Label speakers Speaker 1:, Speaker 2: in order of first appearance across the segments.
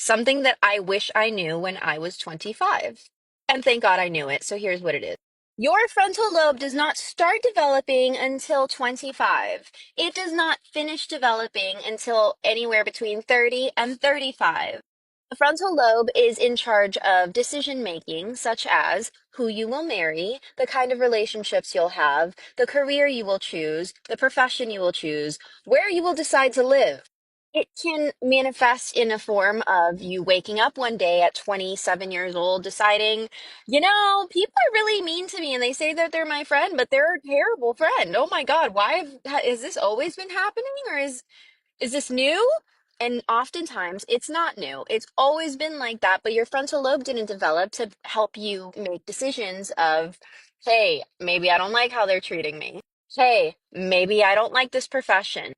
Speaker 1: something that I wish I knew when I was 25. And thank God I knew it. So here's what it is. Your frontal lobe does not start developing until 25. It does not finish developing until anywhere between 30 and 35. The frontal lobe is in charge of decision making, such as who you will marry, the kind of relationships you'll have, the career you will choose, the profession you will choose, where you will decide to live. It can manifest in a form of you waking up one day at 27 years old deciding, people are really mean to me and they say that they're my friend, but they're a terrible friend. Oh my God, has this always been happening, or is this new? And oftentimes it's not new. It's always been like that, but your frontal lobe didn't develop to help you make decisions of, hey, maybe I don't like how they're treating me. Hey, maybe I don't like this profession.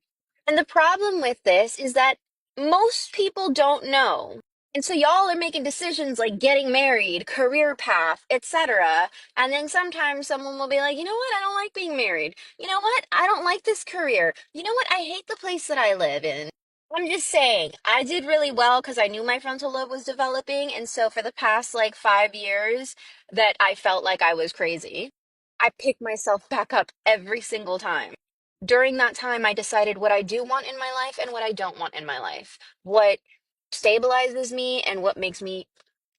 Speaker 1: And the problem with this is that most people don't know. And so y'all are making decisions like getting married, career path, etc. And then sometimes someone will be like, you know what? I don't like being married. You know what? I don't like this career. You know what? I hate the place that I live in. I'm just saying, I did really well because I knew my frontal lobe was developing. And so for the past like 5 years that I felt like I was crazy, I picked myself back up every single time. During that time, I decided what I do want in my life and what I don't want in my life, what stabilizes me and what makes me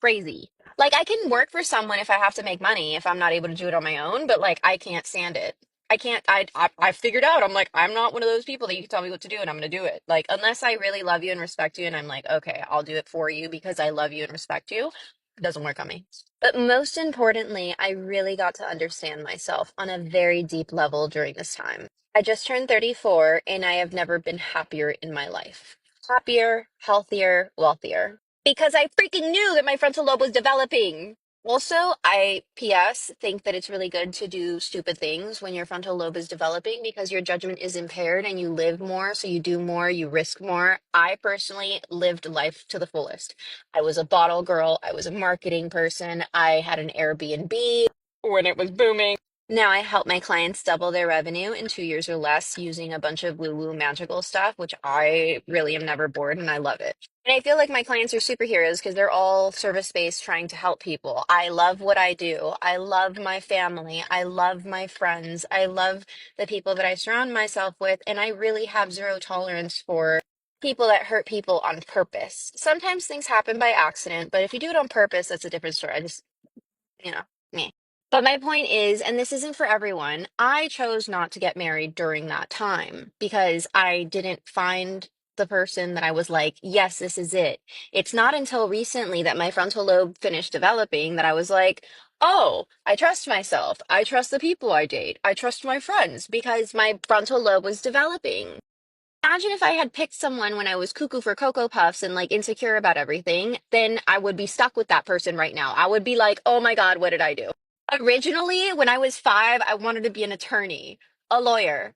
Speaker 1: crazy. Like, I can work for someone if I have to make money, if I'm not able to do it on my own, but like, I can't stand it. I can't, I figured out, I'm like, I'm not one of those people that you can tell me what to do and I'm going to do it. Like, unless I really love you and respect you and I'm like, okay, I'll do it for you because I love you and respect you, it doesn't work on me. But most importantly, I really got to understand myself on a very deep level during this time. I just turned 34 and I have never been happier in my life. Happier, healthier, wealthier. Because I freaking knew that my frontal lobe was developing. Also, I, P.S., think that it's really good to do stupid things when your frontal lobe is developing because your judgment is impaired and you live more, so you do more, you risk more. I personally lived life to the fullest. I was a bottle girl, I was a marketing person, I had an Airbnb when it was booming. Now I help my clients double their revenue in 2 years or less using a bunch of woo-woo magical stuff, which I really am never bored and I love it. And I feel like my clients are superheroes because they're all service-based trying to help people. I love what I do. I love my family. I love my friends. I love the people that I surround myself with. And I really have zero tolerance for people that hurt people on purpose. Sometimes things happen by accident, but if you do it on purpose, that's a different story. I just, you know, me. But my point is, and this isn't for everyone, I chose not to get married during that time because I didn't find the person that I was like, yes, this is it. It's not until recently that my frontal lobe finished developing that I was like, oh, I trust myself. I trust the people I date. I trust my friends because my frontal lobe was developing. Imagine if I had picked someone when I was cuckoo for Cocoa Puffs and like insecure about everything, then I would be stuck with that person right now. I would be like, oh my God, what did I do? Originally, when I was 5, I wanted to be an attorney, a lawyer.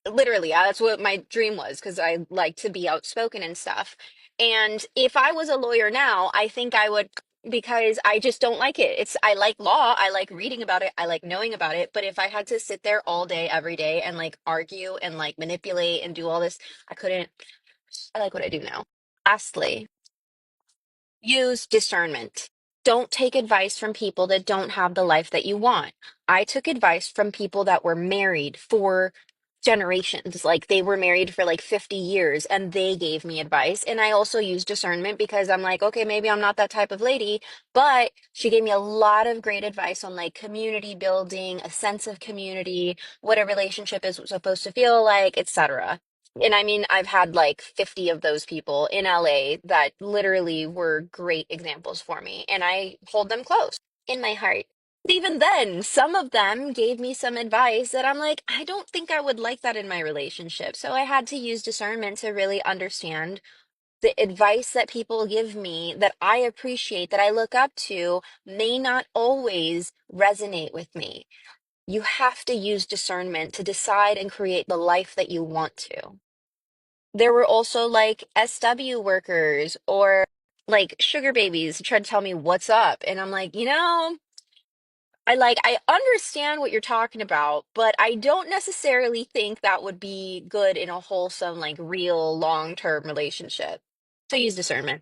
Speaker 1: Literally, that's what my dream was because I like to be outspoken and stuff. And if I was a lawyer now, I think I would, because I just don't like it. I like law, I like reading about it, I like knowing about it. But if I had to sit there all day, every day, and like argue and like manipulate and do all this, I couldn't. I like what I do now. Lastly, use discernment. Don't take advice from people that don't have the life that you want. I took advice from people that were married for generations. Like they were married for like 50 years and they gave me advice. And I also use discernment because I'm like, okay, maybe I'm not that type of lady, but she gave me a lot of great advice on like community building, a sense of community, what a relationship is supposed to feel like, etc. And I mean, I've had like 50 of those people in LA that literally were great examples for me, and I hold them close in my heart. But even then, some of them gave me some advice that I'm like, I don't think I would like that in my relationship. So I had to use discernment to really understand the advice that people give me that I appreciate, that I look up to, may not always resonate with me. You have to use discernment to decide and create the life that you want to. There were also like SW workers or like sugar babies who tried to tell me what's up. And I'm like, I understand what you're talking about, but I don't necessarily think that would be good in a wholesome, like real long-term relationship. So use discernment.